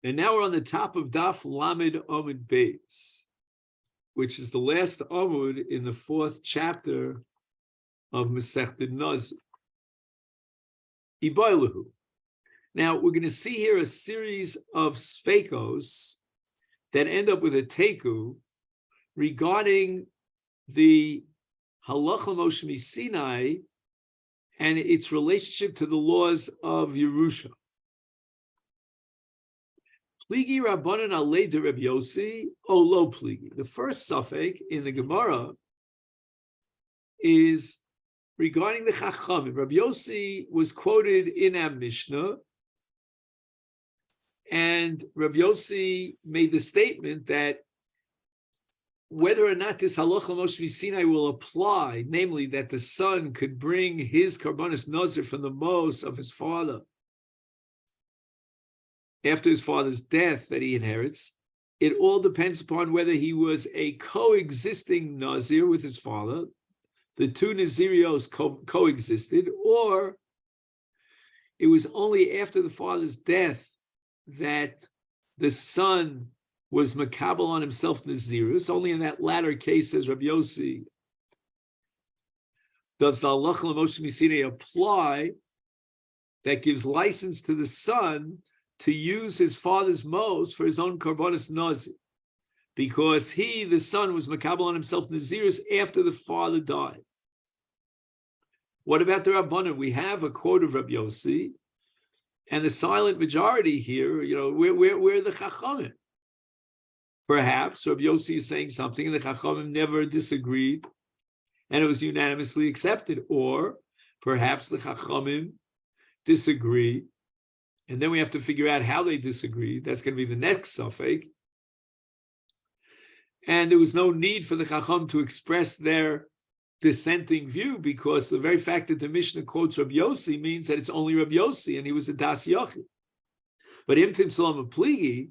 And now we're on the top of Daf Lamed Amud Beis, which is the last Amud in the 4th chapter of Masechet Nazir. Ibailahu. Now we're going to see here a series of sfeikos that end up with a teku regarding the halacha Moshe Sinai and its relationship to the laws of Yerusha. Pligi Rabbanan alei de Reb Yossi, o lo pligi. The first suffix in the Gemara is regarding the Chachamim. Reb Yossi was quoted in our Mishnah, and Reb Yossi made the statement that whether or not this halacha Moshe Sinai will apply, namely that the son could bring his karbanos Nazir from the mos of his father after his father's death that he inherits, it all depends upon whether he was a coexisting Nazir with his father, the two Nazirios coexisted, or it was only after the father's death that the son was makabel on himself Nazirus. Only in that latter case, says Rabbi Yossi, does the halacha l'Moshe Sinai apply that gives license to the son to use his father's mos for his own karbonis nazir, because he, the son, was makabel on himself Nazirus after the father died. What about the Rabbanan? We have a quote of Rabbi Yossi, and the silent majority here, we're the Chachamim. Perhaps Rabbi Yossi is saying something, and the Chachamim never disagreed, and it was unanimously accepted. Or perhaps the Chachamim disagree, and then we have to figure out how they disagree. That's going to be the next suffix. And there was no need for the Chacham to express their dissenting view, because the very fact that the Mishnah quotes Rabbi Yossi means that it's only Rabbi Yossi, and he was a Das Yochid. But Imtim Salam Pligi,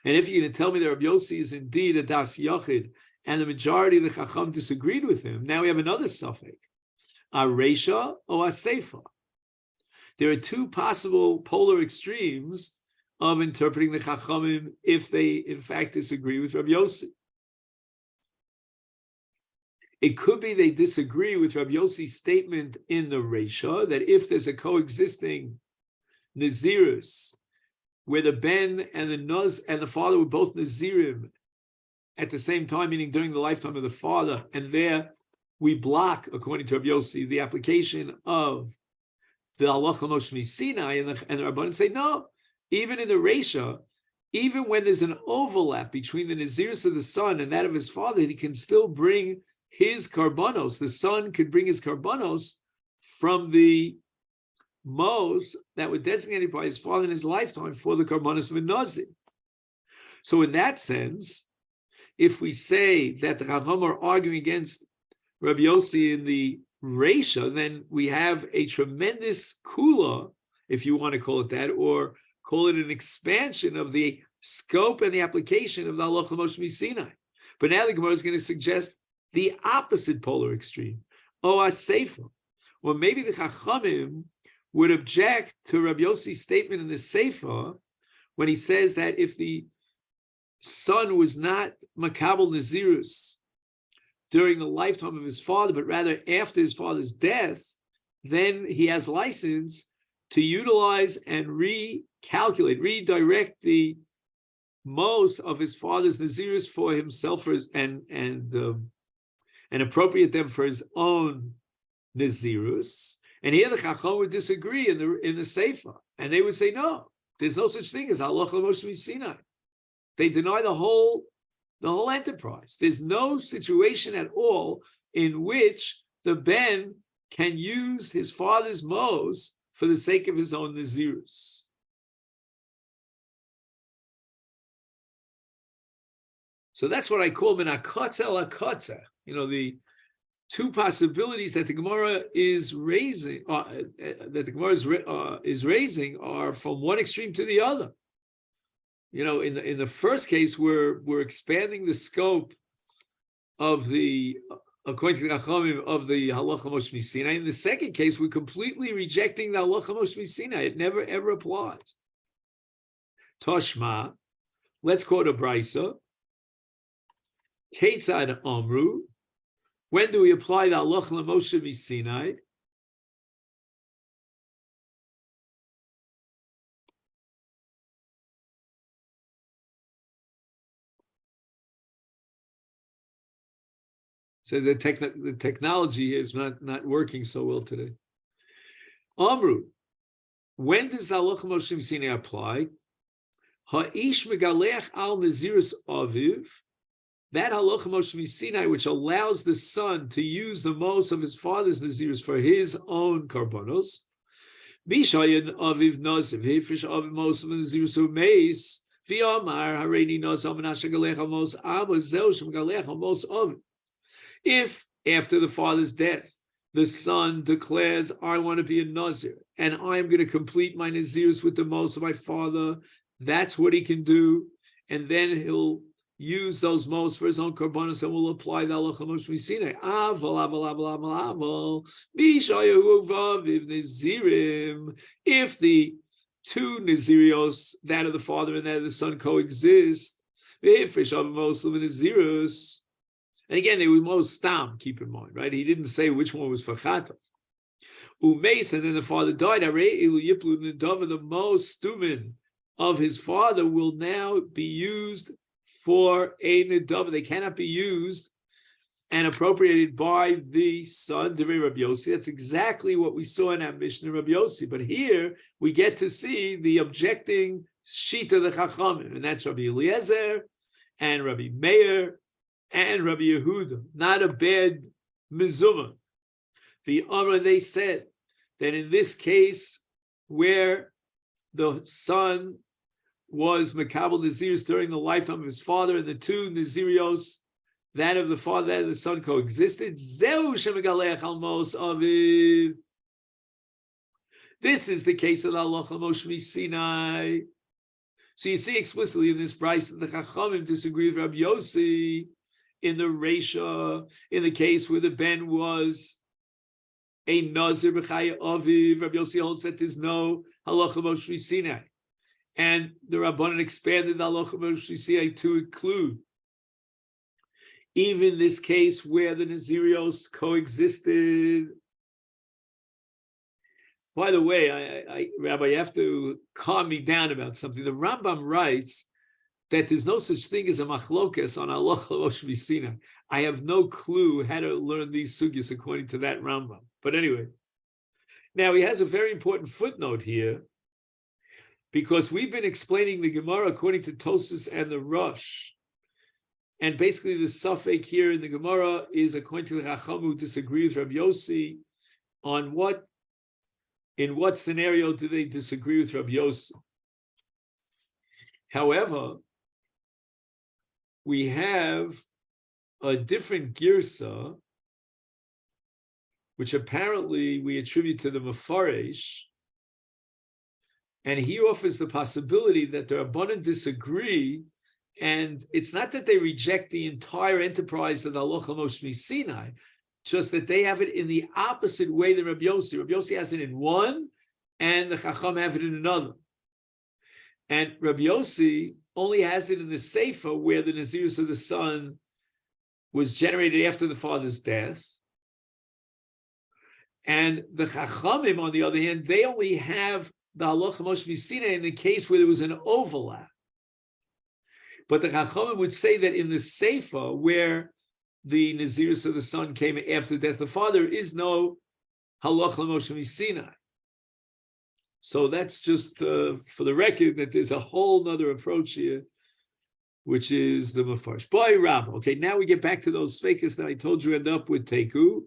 and if you're going to tell me that Rabbi Yossi is indeed a Das Yochid, and the majority of the Chacham disagreed with him, now we have another suffix, a Reisha or a Seifa. There are two possible polar extremes of interpreting the Chachamim if they, in fact, disagree with Rabbi Yossi. It could be they disagree with Rabbi Yossi's statement in the Reisha that if there's a coexisting Nazirus, where the Ben and the Naz and the father were both Nazirim at the same time, meaning during the lifetime of the father, and there we block, according to Rabbi Yossi, the application of the halacha Moshe Sinai, and the Rabbanan say no. Even in the Reisha, even when there's an overlap between the Nazirus of the son and that of his father, he can still bring his karbanos. The son could bring his karbanos from the mos that were designated by his father in his lifetime for the karbanos of a Nazir. So in that sense, if we say that the Chacham are arguing against Rabbi Yossi in the Reisha, then we have a tremendous kula, if you want to call it that, or call it an expansion of the scope and the application of the halacha Moshe Sinai. But now the Gemara is going to suggest the opposite polar extreme, a Seifa. Or maybe the Chachamim would object to Rabbi Yossi's statement in the Seifa when he says that if the son was not makabel Nazirus during the lifetime of his father, but rather after his father's death, then he has license to utilize and redirect the mos of his father's Nazirus for himself and appropriate them for his own Nazirus. And here the Chacham would disagree in the Seifa, and they would say, no, there's no such thing as halacha Moshe Sinai. They deny the whole enterprise. There's no situation at all in which the Ben can use his father's mos for the sake of his own Nazirus. So that's what I call min hakotza el hakotza. The two possibilities that the Gemara is raising, is raising, are from one extreme to the other. In the first case, we're expanding the scope of the, according to the Chachamim, of the halacha Moshe Sinai. In the second case, we're completely rejecting the halacha Moshe Sinai. It never ever applies. Toshma. Let's quote a brisa. Ketzad Amru. When do we apply the halacha l'Moshe Sinai? So the technology is not working so well today. Amru, when does the halacha Moshe Sinai apply? Ha'ish megalech al nazirus aviv. That halacha Moshe Sinai, which allows the son to use the most of his father's nazirus for his own karbonos. Bishayin aviv nazir, v'hifrish aviv most of the nazirus umeis. V'amar hareini nazar menashe galech al most abo zeu shem galech al most aviv. If after the father's death, the son declares, I want to be a Nazir, and I'm going to complete my Nazirs with the most of my father, that's what he can do. And then he'll use those most for his own karbonos and will apply the halacha Moshe Sinai. If the two Nazirios, that of the father and that of the son, coexist, and again, they were most stam, keep in mind, right? He didn't say which one was for Chatav. Umeis, and then the father died. The most stumin of his father will now be used for a Nedava. They cannot be used and appropriated by the son, Rabbi Yossi. That's exactly what we saw in our Mishnah, Rabbi Yossi. But here we get to see the objecting sheet of the Chachamim, and that's Rabbi Eliezer and Rabbi Meir and Rabbi Yehuda, not a bad mizumah. The Amra, they said that in this case, where the son was Makabel Nazirs during the lifetime of his father, and the two Nazirios, that of the father, that of the son, coexisted. Zeu shemegalech al mos aviv. This is the case of the halacha Moshe Sinai. So you see explicitly in this brayso that the Chachamim disagree with Rabbi Yossi in the Reisha, in the case where the ben was a Nazir b'chaya aviv. Rabbi Yossi holds that there's no halacha Moshe Sinai, and the Rabbanan expanded the halacha Moshe Sinai to include even this case where the Nazirios coexisted. By the way, Rabbi, you have to calm me down about something. The Rambam writes that there's no such thing as a machlokas on halacha Moshe Sinai. I have no clue how to learn these sugyas according to that Rambam. But anyway, now he has a very important footnote here, because we've been explaining the Gemara according to Tosas and the Rosh. And basically the suffix here in the Gemara is according to the Chacham who disagree with Rabbi Yossi on in what scenario do they disagree with Rabbi Yossi. However, we have a different girsa, which apparently we attribute to the Mefaresh, and he offers the possibility that the Rabbanan disagree, and it's not that they reject the entire enterprise of the halacha Moshe Sinai, just that they have it in the opposite way than Rabbi Yossi. Rabbi Yossi has it in one, and the Chacham have it in another. And Rabbi Yossi only has it in the Sefer, where the Nazirus of the son was generated after the father's death. And the Chachamim, on the other hand, they only have the halacha Moshe Sinai in the case where there was an overlap. But the Chachamim would say that in the Sefer, where the Nazirus of the son came after the death of the father, is no halacha Moshe Sinai. So that's just for the record that there's a whole nother approach here, which is the Mefarsh. Boy, Ram. Okay, now we get back to those sfeikas that I told you end up with Teku.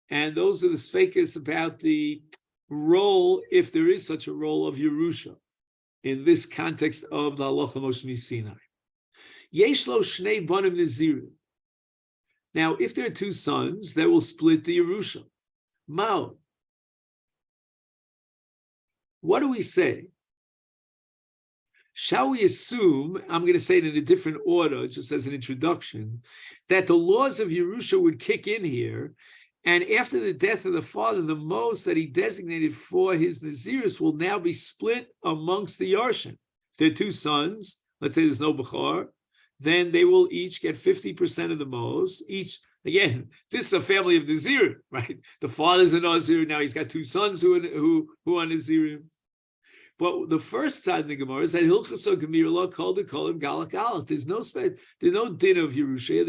And those are the sfeikas about the role, if there is such a role, of Yerusha in this context of the halacha Moshe Sinai. Yesh lo shnei banim nazirim. Now, if there are two sons, that will split the Yerusha. Mao. What do we say? Shall we assume, I'm going to say it in a different order, just as an introduction, that the laws of Yerusha would kick in here, and after the death of the father, the most that he designated for his Nazirus will now be split amongst the Yarshin. If they're two sons, let's say there's no Bechor, then they will each get 50% of the most. Each, again, this is a family of Nazir, right? The father's a Nazir, now he's got two sons who are Nazirim. But the first side of the Gemara is that Hilchaso Gemirla called the Kolim Galach Galach. There's no din of Yerusha.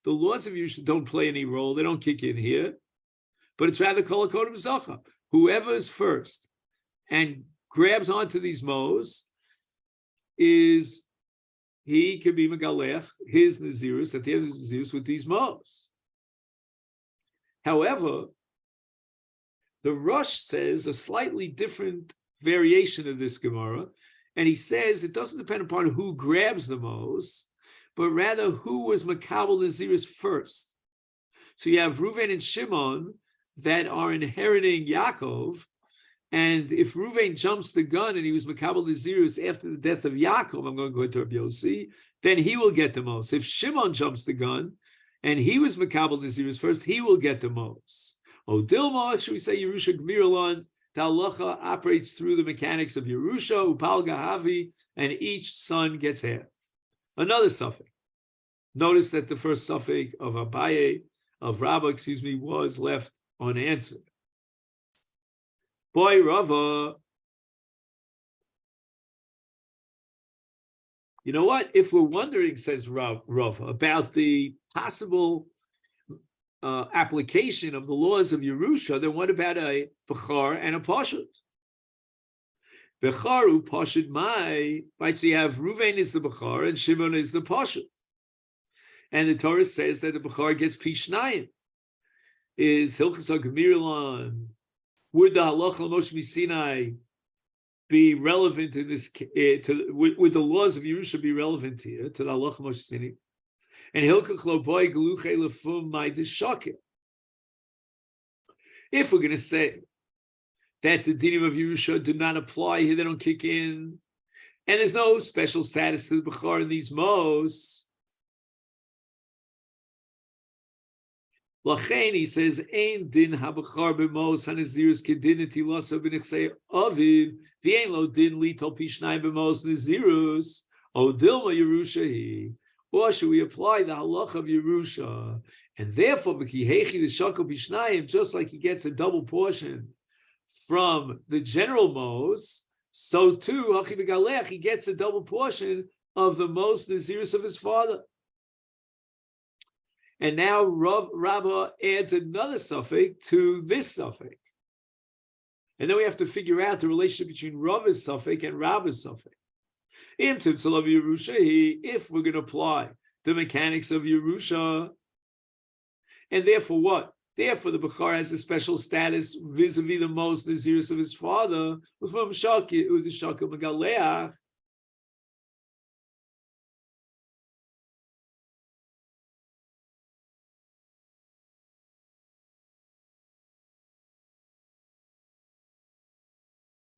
The laws of Yerusha don't play any role. They don't kick in here. But it's rather Kol HaKodim Zacha. Whoever is first and grabs onto these mows he can be Megalech, his Nazirus, at the end of his Nazirus, with these mows. However, the Rosh says a slightly different variation of this Gemara, and he says it doesn't depend upon who grabs the mows, but rather who was Makabel Nazirus first. So you have Reuven and Shimon that are inheriting Yaakov, and if Reuven jumps the gun and he was Makabel Nazirus after the death of Yaakov, I'm going to go into Rabbi Yossi, then he will get the most. If Shimon jumps the gun and he was Makabel Nazirus first, he will get the most. O Dilma, should we say Yerusha Gmiralon? The halacha operates through the mechanics of Yerusha, Upal Gahavi, and each son gets half. Another suffix. Notice that the first suffix of Abaye, of Rabbah, was left unanswered. Boy, Rava. You know what? If we're wondering, says Rava, about the possible application of the laws of Yerusha, then what about a Bechar and a Pashut? Becharu Pashut Mai, right? So you have Reuven is the Bechar and Shimon is the Pashut. And the Torah says that the Bechar gets Pishnayim. Is Hilchas HaGemirlan, would the Halacha Moshe Sinai be relevant in this, would the laws of Yerusha be relevant here, to the Halacha Moshe Sinai? And Hilchach Lo Boi Geluche Lefum Mai Deshakir. If we're going to say that the dinim of Yerusha do not apply here, they don't kick in, and there's no special status to the Bechar in these mows, Lachain, he says, Ein din habachar b'mos hanazirus kedin etilosa b'nichsei aviv v'ein lo din litol pishnai b'mos nazirus o dilma Yerusha he. Or should we apply the halacha of Yerusha, and therefore b'kihechi the shakol pishnayim, just like he gets a double portion from the general mos, so too hachi b'galech he gets a double portion of the mos nazirus of his father. And now Rabbah adds another suffix to this suffix. And then we have to figure out the relationship between Rabbah's suffix and Rabbah's suffix. If we're going to apply the mechanics of Yerusha, and therefore what? Therefore the Bechar has a special status vis-a-vis the most Nazirus of his father, from Shaki, the Shaka Megaleach.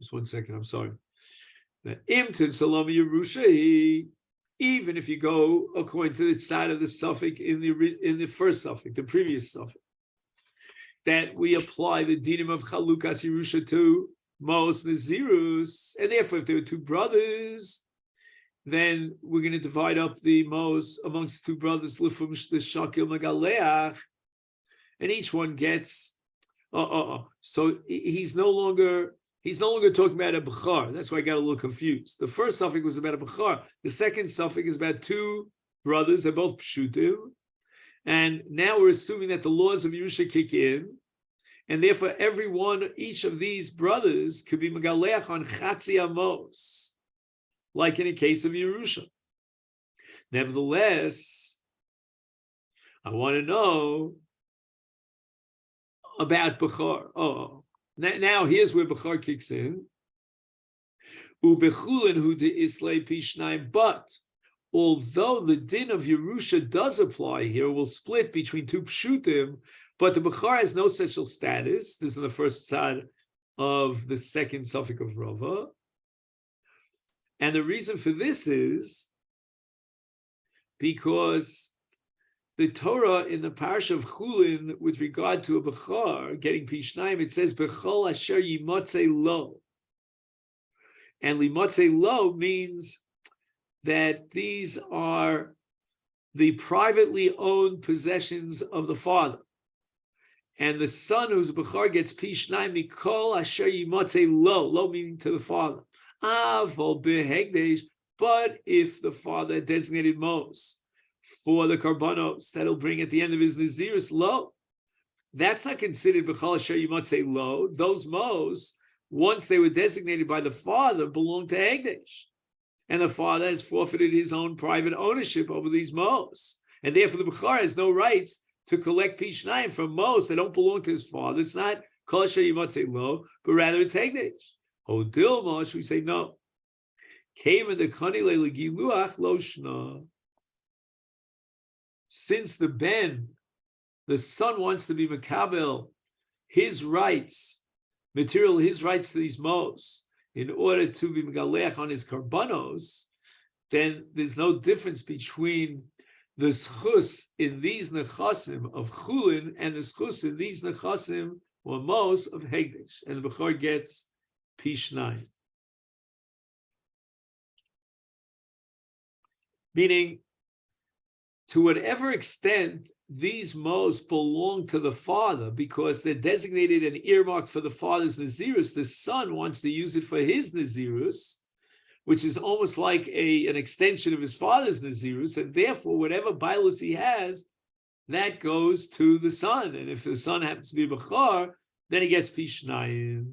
Just 1 second, I'm sorry. Imtin Salami Yerusha, even if you go according to the side of the suffix in the first suffix, the previous suffix, that we apply the dinim of Chalukas Yerusha to Mos Nazirus, and therefore if there were two brothers, then we're going to divide up the Mos amongst the two brothers, Lifum the Shakil Megaleach, and each one gets. So he's no longer talking about a Bechar. That's why I got a little confused. The first suffix was about a Bechar. The second suffix is about two brothers. They're both Pshutim. And now we're assuming that the laws of Yerusha kick in. And therefore, each of these brothers could be Megaleach on Chatzi Amos, like in a case of Yerusha. Nevertheless, I want to know about Bechar. Now here's where Bechar kicks in. Ubechulin hu de islay pishnai, but although the din of Yerusha does apply here, will split between two pshutim, but the Bechar has no special status. This is on the first side of the second suffix of Rava. And the reason for this is because the Torah in the parsha of Chulin, with regard to a Bechar getting Pishnayim, it says Bechol Asher Yimotze Lo. And limotze lo means that these are the privately owned possessions of the father. And the son who's bechar gets pishnai mikol asher yimotze lo meaning to the father. Avol behegdesh, but if the father designated mos for the karbanos that'll bring at the end of his nazirus lo, that's not considered bechal asher yimotze lo. Those mos, once they were designated by the father, belong to hegdesh. And the father has forfeited his own private ownership over these mos. And therefore the bechar has no rights to collect pishnayim from mos that don't belong to his father. It's not kol asher yimotze lo, but rather it's hegdesh. Hodil mosh, we say no. Came in the kanile legiluach lo shna. Since the ben, the son wants to be makabel, his rights to these mos, in order to be megalech on his karbanos, then there's no difference between the schus in these nechasim of chulin and the schus in these nechasim or mos of hegdesh, and the bechor gets pishnai. Meaning, to whatever extent these mos belong to the father because they're designated and earmarked for the father's nazirus, the son wants to use it for his nazirus, which is almost like an extension of his father's nazirus, and therefore whatever bailus he has, that goes to the son. And if the son happens to be bechar, then he gets pishnayim.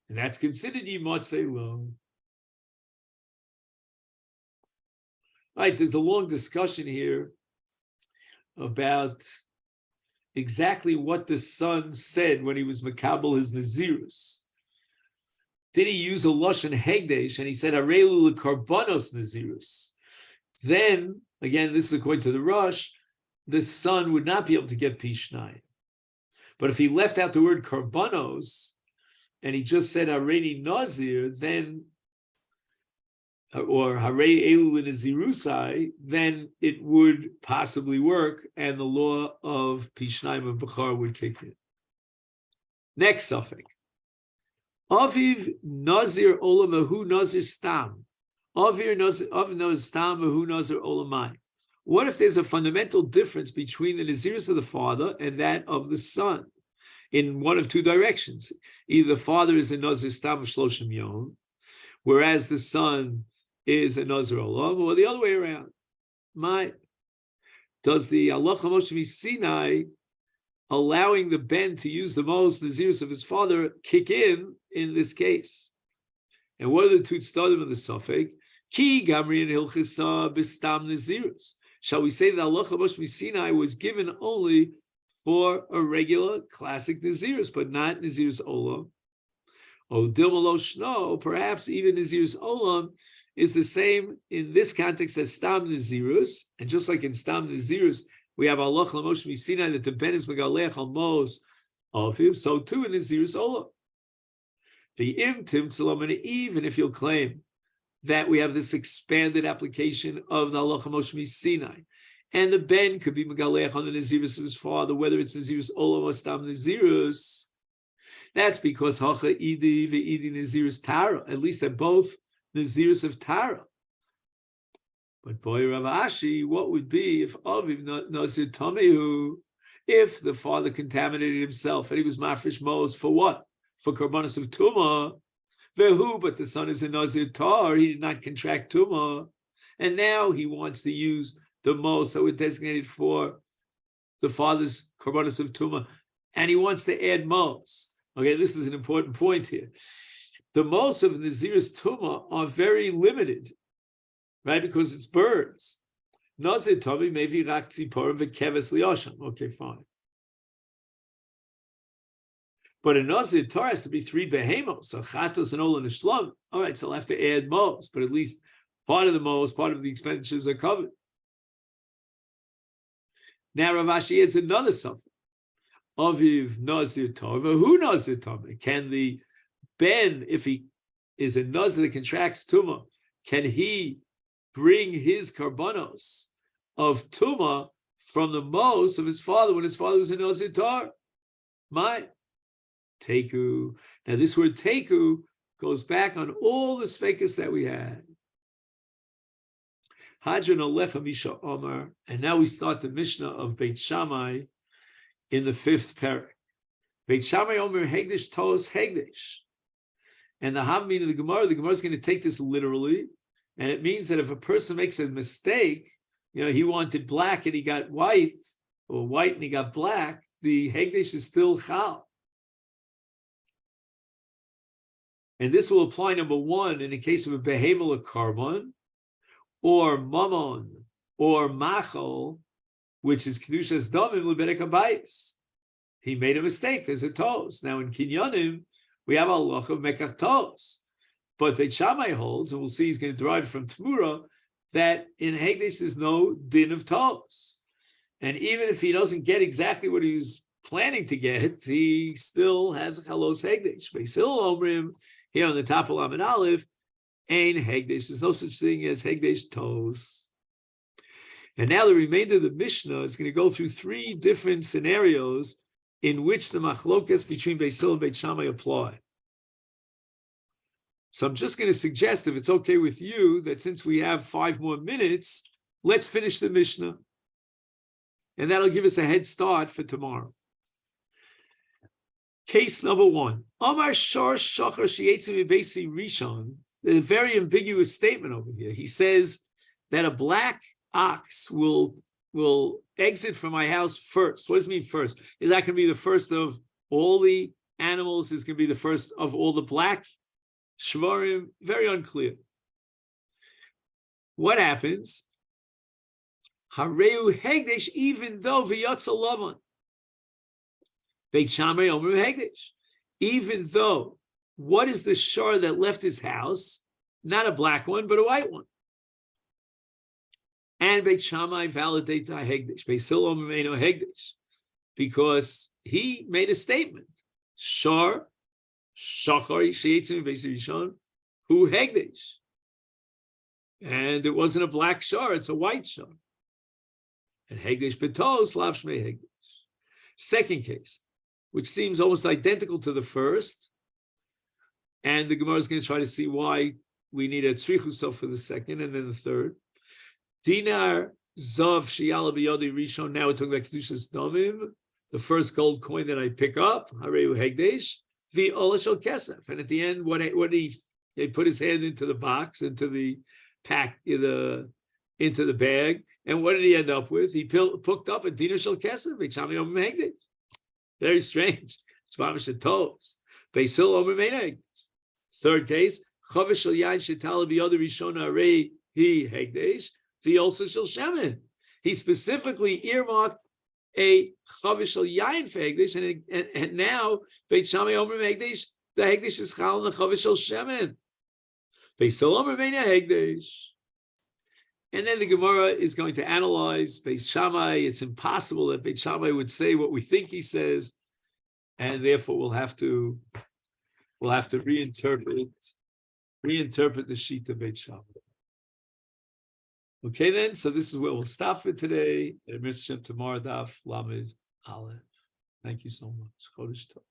And that's considered yimotze lo. Right, there's a long discussion here about exactly what the son said when he was makabel his nazirus. Did he use a lashon hegdesh and he said harelu lekarbanos nazirus? Then again, this is according to the Rosh, the son would not be able to get pishnai. But if he left out the word karbanos and he just said hareni nazir, then or harei elu nazirusai, then it would possibly work, and the law of pishnayim of bechar would kick in. Next suffix. Aviv nazir olam ahu nazir stam. Aviv nazir stam ahu nazir olamai. What if there's a fundamental difference between the nazirus of the father and that of the son in one of two directions? Either the father is a nazir stam shloshim yom, whereas the son is a nazir olam, or the other way around. Does the halacha Moshe Sinai allowing the ben to use the most nazirus of his father kick in this case? And what are the two tzaddim of the suffix? Ki gamri and hilchisa bistam nazirus. Shall we say that halacha Moshe Sinai was given only for a regular classic nazirus, but not nazirus olam? O dilmalo shno, perhaps even nazirus olam is the same in this context as stam nazirus, and just like in stam nazirus, we have halacha Moshe Sinai that the ben is megalech al mos of him. So too in nazirus olam. The imtim tzalom, and even if you'll claim that we have this expanded application of the halacha Moshe Sinai, and the ben could be megalech on the nazirus of his father, whether it's nazirus olam or stam nazirus, that's because hacha idi ve'idi nazirus tara. At least they're both nazirus of tara. But boy, Rav Ashi, what would be if Aviv nazir tamehu, if the father contaminated himself and he was mafresh mos for what? For karbanos of tumah. Vehu, but the son is a nazir tar, he did not contract tumah, and now he wants to use the mos that were designated for the father's karbanos of tumah, and he wants to add mos. Okay, this is an important point here. The mos of nazirus tumah are very limited, right? Because it's birds. Nazir tavi mevi rak tzipor v'keves liyasham. Okay, fine. But a nazir tar has to be 3 behemos, a chatos and ola nishlam. All right, so I'll have to add mos, but at least part of the mos, part of the expenditures are covered. Now Rav Ashi adds another something. Aviv nazir tar, who nazir tar? Can the ben, if he is a nazir that contracts tumah, can he bring his karbanos of tumah from the mos of his father when his father was a nazir tar? My teku. Now this word teku goes back on all the sveikas that we had. Hadran Alecha Misha Omar, and now we start the Mishnah of Beit Shammai in the 5th parak. Beit Shammai Omer Hegdish Tos Hegdish. And the Havmin of the Gemara is going to take this literally, and it means that if a person makes a mistake, he wanted black and he got white, or white and he got black, the Hegdish is still Chal. And this will apply, number one, in the case of a behemoth or carbon, or mammon, or machal, which is kedushas damim lebedek habayis. He made a mistake. There's a tos. Now in kinyanim we have a halach of mekach tos, but Beit Shammai holds, and we'll see he's going to derive from Tmura, that in hegdish there's no din of tos, and even if he doesn't get exactly what he was planning to get, he still has a chalos hegdish. Beisil omrim here on the top of Lamed Aleph. Ein hegdish. There's no such thing as hegdish tos. And now the remainder of the Mishnah is going to go through 3 different scenarios in which the machlokes between Beis Hillel and Beit Shammai apply. So I'm just going to suggest, if it's okay with you, that since we have 5 more minutes, let's finish the Mishnah. And that'll give us a head start for tomorrow. Case number 1. Amar shor shachar sheyetzim mibesi rishon. There's a very ambiguous statement over here. He says that a black ox will exit from my house first. What does it mean first? Is that going to be the first of all the animals? Is going to be the first of all the black shvarim? Very unclear. What happens? Hareu hegdesh, even though v'yatza lavan. Beit Shammai omer hegdesh. Even though, what is the shor that left his house? Not a black one, but a white one. And Beit Shammai validate the hegdish. Beis Hillel omer meino hegdish, because he made a statement. Shor shachar sheyetzim mibesi rishon hu hegdish, and it wasn't a black shor; it's a white shor. And hegdish betos lav shmei hegdish. Second case, which seems almost identical to the first. And the Gemara is going to try to see why we need a tzrichuso for the second, and then the third. Dinar zav sheyala b'yodi rishon. Now we're talking about kedushas damim, the first gold coin that I pick up. Hareu hegdesh v'ola shel kesef. And at the end, what he put his hand into the box, into the pack, into the bag, and what did he end up with? He picked up a dinar shel kesef. Beit Shammai omer hegdesh. Very strange. It's mamish the toes. Beis Hillel omer meino hegdesh. Third case, chavish shel yain shetala b'yodi rishon harei he hegdesh v'olsa shel shemen. He specifically earmarked a chavish shel yain for hegdesh, and now Beit Shammai omer hegdesh, the hegdesh is chal and the chavish shel shemen. Beis Hillel omer meino hegdesh. And then the Gemara is going to analyze Beit Shammai. It's impossible that Beit Shammai would say what we think he says, and therefore we'll have to reinterpret the sheet of Beit Shammai. Okay, then. So this is where we'll stop for today. Tomorrow, Daf Lamed Aleph. Thank you so much. Chodesh Tov.